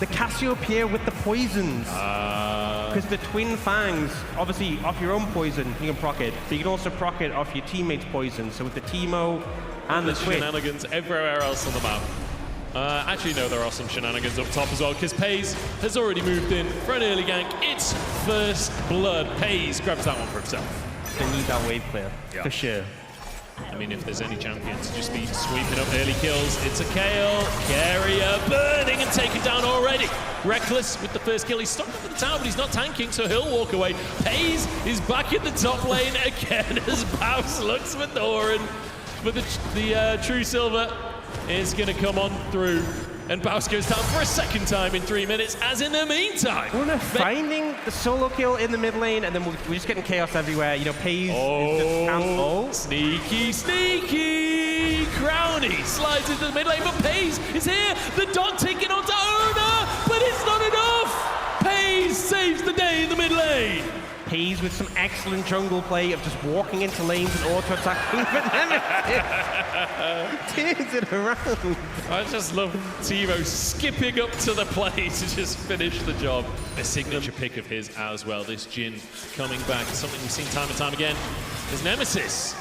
the Cassiopeia with the poisons. Because the Twin Fangs, obviously, off your own poison, you can proc it. But you can also proc it off your teammate's poison. So with the Teemo and the Twin. Shenanigans everywhere else on the map. Actually, no, there are some shenanigans up top as well, because Pays has already moved in for an early gank. It's first blood. Pays grabs that one for himself. They need that wave clear, for sure. I mean, if there's any champion to just be sweeping up early kills, it's a Kale. Carrier burning and taken down already. Reckless with the first kill. He's stuck up at the tower, but he's not tanking, so he'll walk away. Pays is back in the top lane again as Baus looks for Doran. But the True Silver is going to come on through. And Baus goes down for a second time in 3 minutes, as in the meantime... We're finding the solo kill in the mid lane, and then we're just getting chaos everywhere. You know, Pays is just sneaky, sneaky! Crowny slides into the mid lane, but Pays is here! The dog taking onto Ona, but it's not enough! Pays saves the day in the mid lane! Pays with some excellent jungle play of just walking into lanes and auto-attacking for Nemesis. Turns it around. I just love Teemo skipping up to the play to just finish the job. A signature pick of his as well. This Jhin coming back. Something we've seen time and time again is Nemesis.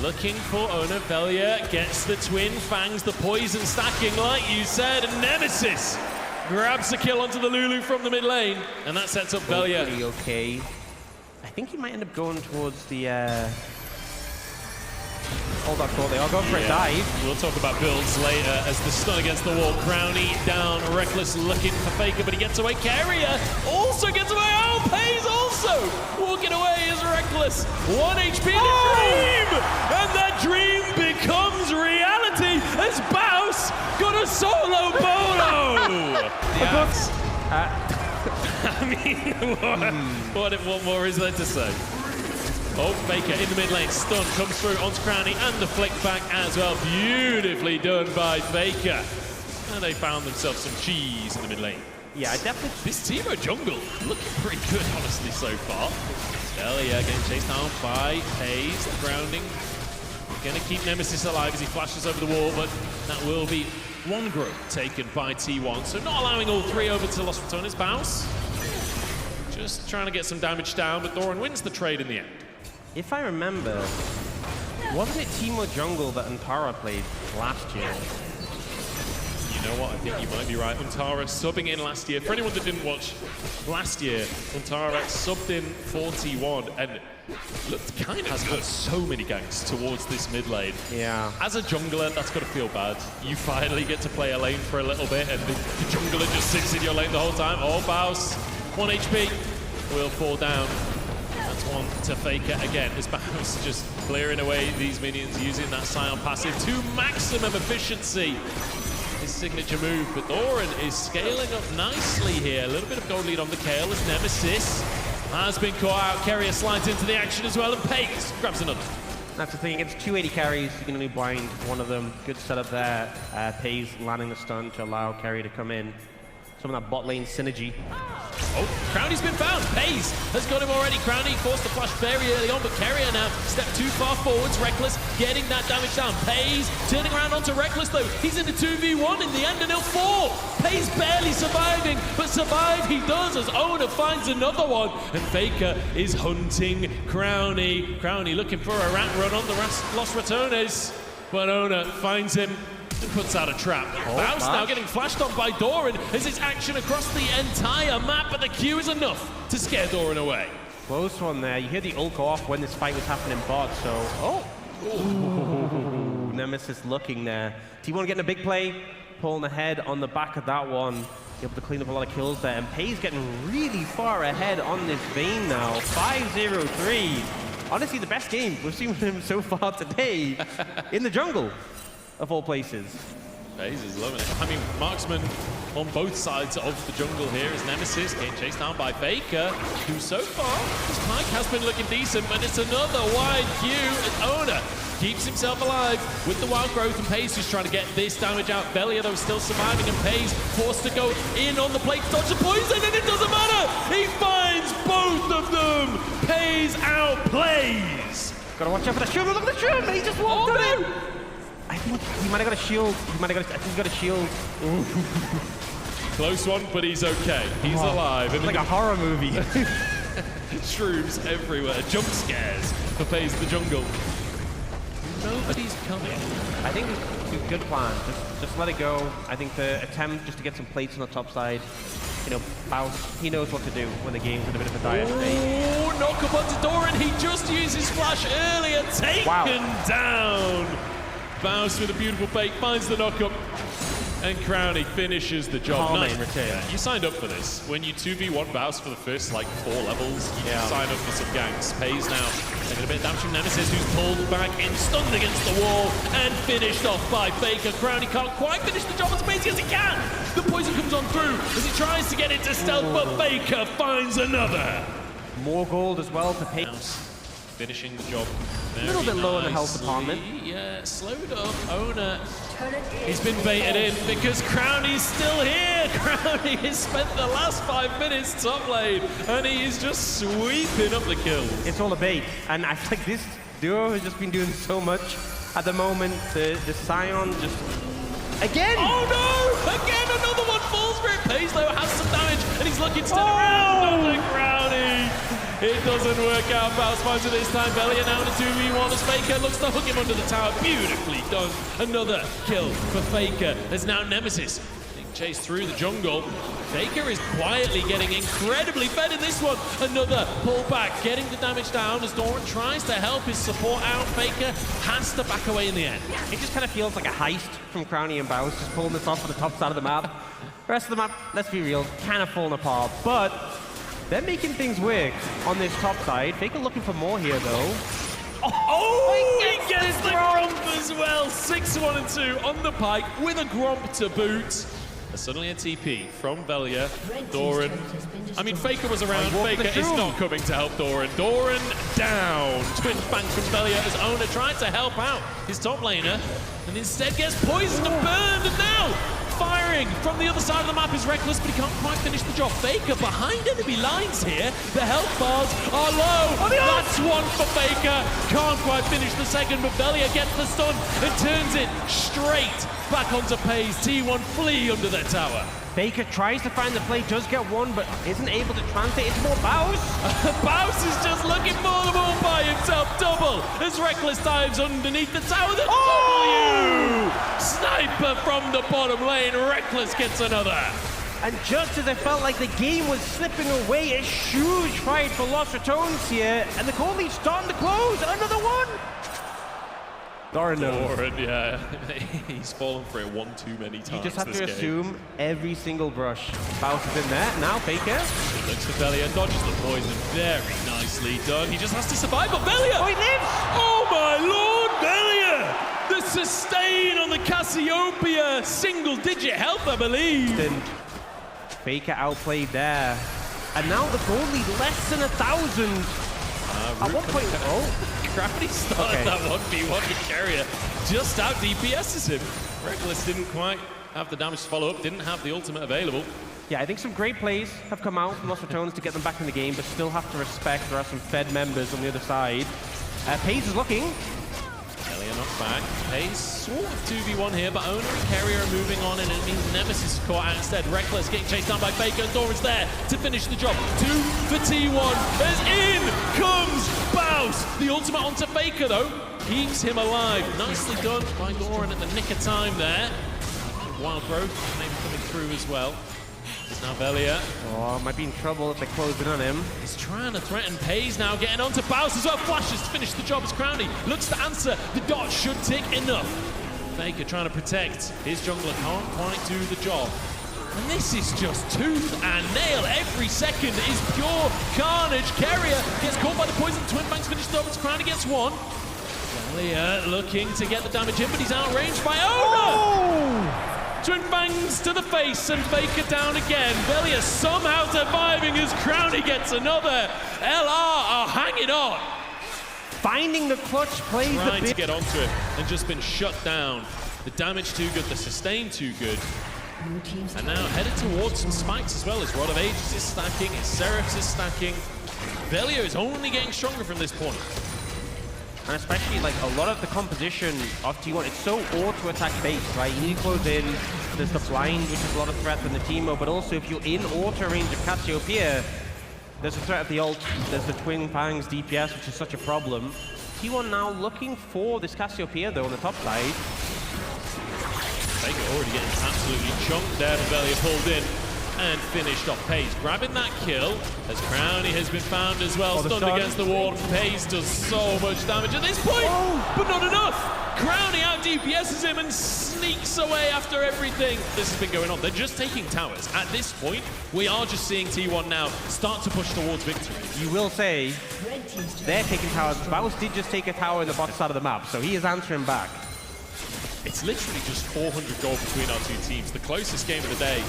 Looking for Onivia, gets the Twin Fangs, the poison stacking like you said, and Nemesis grabs the kill onto the Lulu from the mid lane, and that sets up Velia. Okay. I think he might end up going towards the... Hold that thought, they are going for a dive. We'll talk about builds later as the stun against the wall. Crowny down, Reckless looking for Faker, but he gets away. Carrier also gets away. Oh, Pays also walking away as Reckless. 1 HP in a dream! And that dream becomes reality as Baus got a solo bolo! I mean, what more is there to say? Oh, Faker in the mid lane, stun comes through onto Crowny and the flick back as well. Beautifully done by Faker. And they found themselves some cheese in the mid lane. Yeah, I definitely... This Teemo jungle looking pretty good, honestly, so far. Delia getting chased down by Pays, the grounding. Gonna keep Nemesis alive as he flashes over the wall, but that will be one group taken by T1. So not allowing all three over to Los Ratones. Baus just trying to get some damage down, but Doran wins the trade in the end. If I remember, wasn't it Teemo jungle that Antara played last year? You know what, I think you might be right. Antara subbing in last year. For anyone that didn't watch last year, Antara subbed in 41 and looked kind of has had so many ganks towards this mid lane. Yeah. As a jungler, that's got to feel bad. You finally get to play a lane for a little bit and the jungler just sits in your lane the whole time. Oh, Baus, 1 HP, will fall down. That's one to Faker again. As Baus just clearing away these minions using that Scion passive to maximum efficiency. His signature move, but Doran is scaling up nicely here. A little bit of gold lead on the Kale as Nemesis has been caught out. Carrier slides into the action as well, and Pays grabs another. That's the thing, against 280 carries, you can only blind one of them. Good setup there. Pays landing the stun to allow Carrier to come in. Some of that bot lane synergy. Oh, Crowny's been found. Pays has got him already. Crowny forced to flash very early on, but Carrier now stepped too far forwards. Reckless getting that damage down. Pays turning around onto Reckless though. He's in the 2v1 in the end and he'll fall. Pays barely surviving, but survive he does as Ona finds another one. And Faker is hunting Crowny. Crowny looking for a rat run on the Los Ratones, but Ona finds him and puts out a trap. Baus now getting flashed on by Doran as it's action across the entire map, but the Q is enough to scare Doran away. Close one there. You hear the ult go off when this fight was happening bot, so... Oh! Nemesis looking there. T1 getting a big play, pulling ahead on the back of that one. Able to clean up a lot of kills there, and Pays getting really far ahead on this Vayne now. 5-0-3. Honestly, the best game we've seen from him so far today in the jungle. Of all places. Pays is loving it. I mean, marksman on both sides of the jungle here is Nemesis getting chased down by Faker, who so far, his pike has been looking decent, but it's another wide Q, and Ona keeps himself alive with the wild growth, and Pays just trying to get this damage out. Velia, though, still surviving, and Pays forced to go in on the plate to dodge the poison, and it doesn't matter! He finds both of them! Pays outplays! Gotta watch out for the shield, look at the shield, he just walked in! I think he might have got a shield. I think he got a shield. Close one, but he's okay. He's alive. It's like a horror movie. Shrooms everywhere. Jump scares for FaZe the Jungle. Nobody's coming. I think it's a good plan. Just let it go. I think the attempt just to get some plates on the top side. You know, Bounce, he knows what to do when the game's in a bit of a dire state. Oh, knock up onto Doran. He just used his flash earlier. Taken down. Bounce with a beautiful fake. Finds the knock up. And Crowny finishes the job. Nice return. You signed up for this. When you 2v1 Bounce for the first, like, 4 levels, you sign up for some ganks. FaZe now taking a bit of damage from Nemesis, who's pulled back in, stunned against the wall, and finished off by Faker. Crowny can't quite finish the job as amazing as he can. The poison comes on through as he tries to get into stealth, but Faker finds another. More gold as well to pay. Finishing the job. A little bit low in the health department. Yeah, slowed up. Owner. He's been baited in because Crowny's still here. Crowny has spent the last 5 minutes top lane, and he is just sweeping up the kills. It's all a bait, and I think this duo has just been doing so much at the moment. The Scion just again. Oh no! Again, another one falls for it. FaZe though has some damage, and he's looking to turn around. Another Crowny. It doesn't work out. Bounce finds it this time. Velia now in a 2v1 as Faker looks to hook him under the tower. Beautifully done. Another kill for Faker. There's now Nemesis being chased through the jungle. Faker is quietly getting incredibly fed in this one. Another pullback, getting the damage down as Doran tries to help his support out. Faker has to back away in the end. It just kind of feels like a heist from Crowny and Bounce, just pulling this off at the top side of the map. The rest of the map, let's be real, kind of falling apart, but they're making things work on this top side. Faker looking for more here, though. Oh, he gets the Gromp as well. 6-1 and 2 on the pike with a Gromp to boot. Suddenly a TP from Velia. Doran. I mean, Faker was around. Faker is not coming to help Doran. Doran down. Twin bang from Velia as Owner tried to help out his top laner and instead gets poisoned and burned. And now firing from the other side of the map is Reckless, but he can't quite finish the job. Faker behind enemy lines here. The health bars are low. That's one for Faker. Can't quite finish the second, but Velia gets the stun and turns it straight back onto FaZe. T1 flee under their tower. Faker tries to find the play, does get one, but isn't able to translate into more Bows. Bows is just looking for them all by himself. Double as Reckless dives underneath the tower. The W! Sniper from the bottom lane. Reckless gets another. And just as I felt like the game was slipping away, a huge fight for Lost Ratones here, and the goal lead's starting to close. Another one. Doran, yeah. He's fallen for it one too many times. You just have to assume every single brush. Bounce is in there. Now Faker looks for Velia, dodges the poison. Very nicely done. He just has to survive. But Velia! Oh, he lives! Oh my lord, Velia! The sustain on the Cassiopeia. Single-digit health, I believe. And Faker outplayed there. And now the goal lead less than 1,000. At one point, Crafty started that 1v1 with Carrier. Just out DPS's him. Reckless didn't quite have the damage to follow up, didn't have the ultimate available. Yeah, I think some great plays have come out from Lost Ratones to get them back in the game, but still have to respect there are some Fed members on the other side. FaZe is looking. Elia knocked back. FaZe sort of 2v1 here, but Owner and Carrier are moving on, and it means Nemesis is caught out instead. Reckless getting chased down by Faker, and Doran's there to finish the job. 2 for T1 as in comes Bows. The ultimate onto Faker, though, keeps him alive. Nicely done by Doran at the nick of time there. Wild growth maybe coming through as well. It's now Velia. Oh, might be in trouble if they close in on him. He's trying to threaten FaZe now, getting onto Bows as well. Flashes to finish the job as Crowny looks to answer. The dot should tick enough. Faker trying to protect his jungler, can't quite do the job. And this is just tooth and nail. Every second is pure carnage. Carrier gets caught by the poison. Twin bangs finished up as Crowny gets one. Velia looking to get the damage in, but he's outranged by Owner. Twin bangs to the face and Faker down again. Velia somehow surviving as Crowny gets another. LR are hanging on. Finding the clutch plays trying to get onto it and just been shut down. The damage too good, the sustain too good. And now headed towards some spikes as well as Rod of Ages is stacking, his Seraphs is stacking. Velia is only getting stronger from this point. And especially like a lot of the composition of T1, it's so auto-attack based, right? You need to close in, There's the blind, which is a lot of threat from the Teemo, but also if you're in auto range of Cassiopeia, there's a threat of the ult, there's the Twin Fangs DPS, which is such a problem. T1 now looking for this Cassiopeia, though, on the top side. Faker already getting absolutely chunked there. Velia pulled in and finished off Pace. Grabbing that kill as Crownie has been found as well. Stunned against the wall. Pace does so much damage at this point, but not enough. Crownie out DPSs him and sneaks away after everything. This has been going on. They're just taking towers. At this point, we are just seeing T1 now start to push towards victory. You will say they're taking towers. Baus did just take a tower in the bottom side of the map, so he is answering back. It's literally just 400 gold between our two teams. The closest game of the day.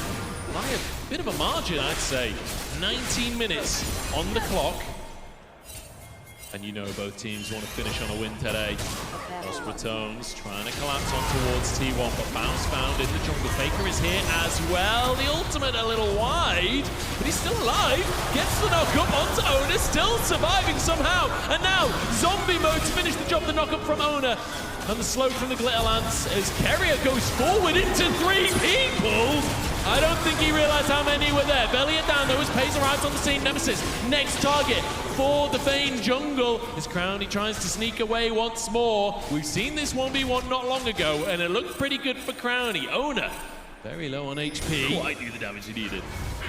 By a bit of a margin, I'd say. 19 minutes on the clock. And you know both teams want to finish on a win today. Los Ratones trying to collapse on towards T1, but Bounce found in the jungle. Faker is here as well. The ultimate a little wide, but he's still alive. Gets the knock-up onto Ona, still surviving somehow. And now, zombie mode to finish the job. The knock-up from Ona. And the slope from the Glitter Lance as Keria goes forward into 3 people. I don't think he realized how many were there. Belly it down though as Pace arrives on the scene. Nemesis, next target for the Vayne jungle as Crownie tries to sneak away once more. We've seen this 1v1 not long ago and it looked pretty good for Crownie. Ona, very low on HP. Quite do the damage he needed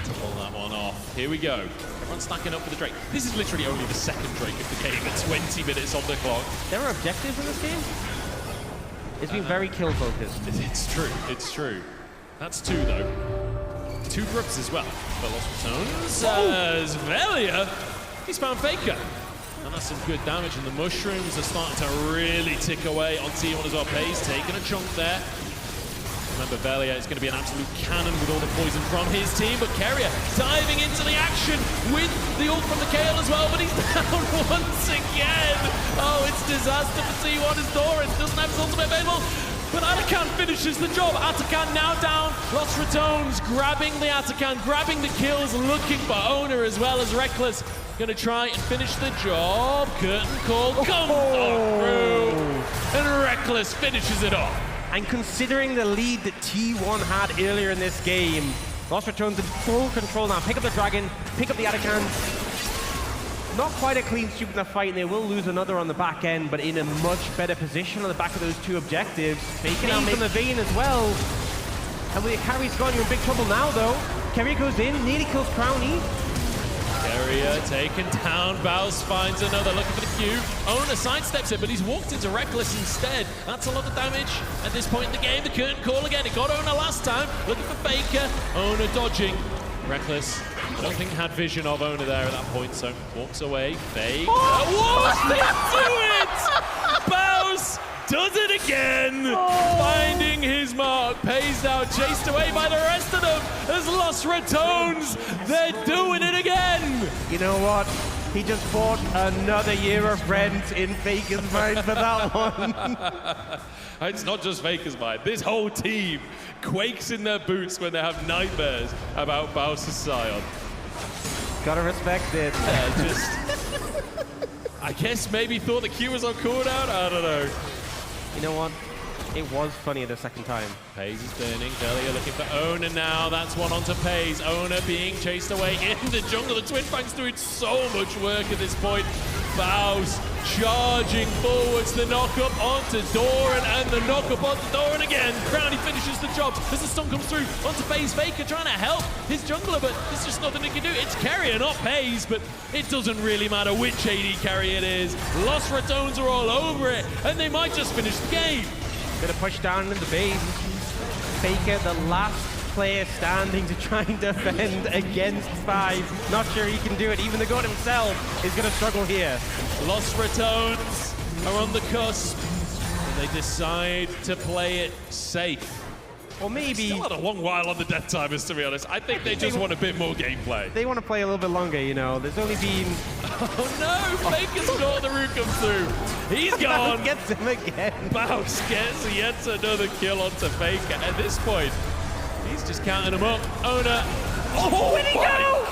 to pull that one off. Here we go. Everyone's stacking up for the Drake. This is literally only the second Drake of the game at 20 minutes on the clock. There are objectives in this game? It's been very kill focused. It's true, it's true. That's 2 though. 2 groups as well. But Los Ratones as Velia, he's found Faker. And that's some good damage, and the mushrooms are starting to really tick away on T1 as well. Pace taking a chunk there. Remember, Velia is going to be an absolute cannon with all the poison from his team, but Keria diving into the action with the ult from the Kayle as well, but he's down once again. Oh, it's disaster for T1 as Doran doesn't have his ultimate available, but Atakan finishes the job. Atakan now down. Los Ratones grabbing the Atakan, grabbing the kills, looking for Ona as well as Reckless. Going to try and finish the job. Curtain call comes through, and Reckless finishes it off. And considering the lead that T1 had earlier in this game, Los Ratones in full control now. Pick up the Dragon, pick up the Atakan. Not quite a clean sweep in the fight, and they will lose another on the back end, but in a much better position on the back of those 2 objectives. Faking out from the Vayne as well. And with Carrie's gone, you're in big trouble now, though. Keria goes in, nearly kills Crownie. Keria taken down. Baus finds another, looking for the Q. Ona sidesteps it, but he's walked into Reckless instead. That's a lot of damage at this point in the game. The curtain call again. It got Ona last time. Looking for Faker. Ona dodging. Reckless, I don't think had vision of Ona there at that point, so walks away. Faker. What? They do it! Baus does it again! Finding his mark. Pays now, chased away by the rest of them as Los Ratones. They're doing it again! You know what? He just bought another year of rent in Faker's mind for that one. It's not just Faker's mind. This whole team quakes in their boots when they have nightmares about Baus' Scion. Gotta respect it. I guess maybe thought the Q was on cooldown? I don't know. You know what? It was funny the second time. Paze is burning. Velia looking for Ona now. That's one onto Paze. Ona being chased away in the jungle. The Twin Fangs doing so much work at this point. Baus charging forwards. The knock-up onto Doran and the knock-up onto Doran again. Crownie finishes the job as the stun comes through onto Paze. Faker trying to help his jungler, but there's just nothing he can do. It's Keria, not Paze, but it doesn't really matter which AD carry it is. Los Ratones are all over it, and they might just finish the game. Gonna push down in the base. Faker, the last player standing to try and defend against 5. Not sure he can do it. Even the god himself is gonna struggle here. Los Ratones are on the cusp, and they decide to play it safe. Or maybe... Still had a long while on the death timers, to be honest. I think they just want a bit more gameplay. They want to play a little bit longer, you know. There's only been... Oh no! Faker's got the root comes through. He's gone. Gets him again. Baus gets yet another kill onto Faker. At this point, he's just counting them up. Ona. Oh my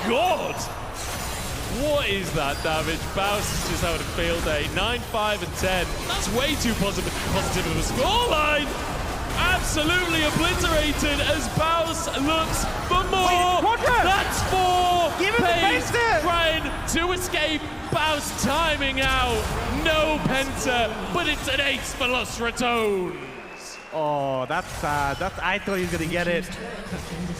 god! What is that damage? Baus is just having a field day. 9, 5, and 10. That's way too positive of a scoreline. absolutely obliterated as Baus looks for more. Quadra! That's 4. Give him the Pace penta! trying to escape. Baus timing out. No penta, but it's an ace for Los Ratones. Oh, that's sad. I thought he was gonna get it.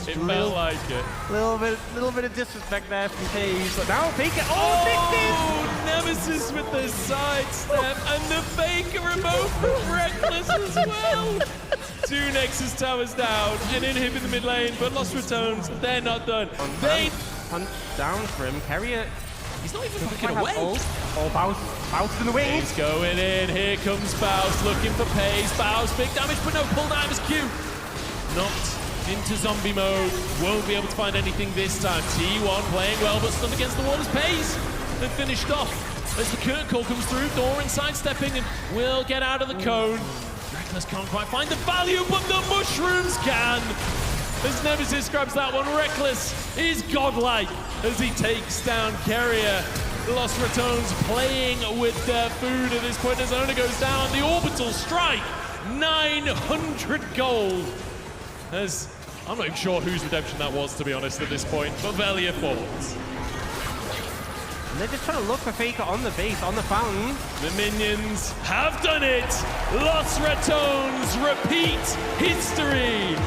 It felt like it. Little bit of disrespect there from Pace, but now Faker. Oh, Nemesis with the sidestep and the Faker remote from Reckless as well. 2 Nexus towers down, an inhib in the mid lane, but Los Ratones, they're not done. They punch down for him. Carrier. He's not even backing away. Oh, Baus in the wings. He's going in. Here comes Baus looking for pace. Baus, big damage, but no pull down his Q. Knocked into zombie mode. Won't be able to find anything this time. T1 playing well, but stunned against the wall as Pace. Then finished off as the curtain call comes through. Doran sidestepping and will get out of the cone. Reckless can't quite find the value, but the mushrooms can. As Nemesis grabs that one, Reckless is godlike as he takes down Carrier. Los Ratones playing with their food at this point as Ona goes down. The orbital strike, 900 gold. As I'm not even sure whose redemption that was, to be honest, at this point, but Velia falls. And they're just trying to look for Faker on the base, on the fountain. The minions have done it! Los Ratones repeat history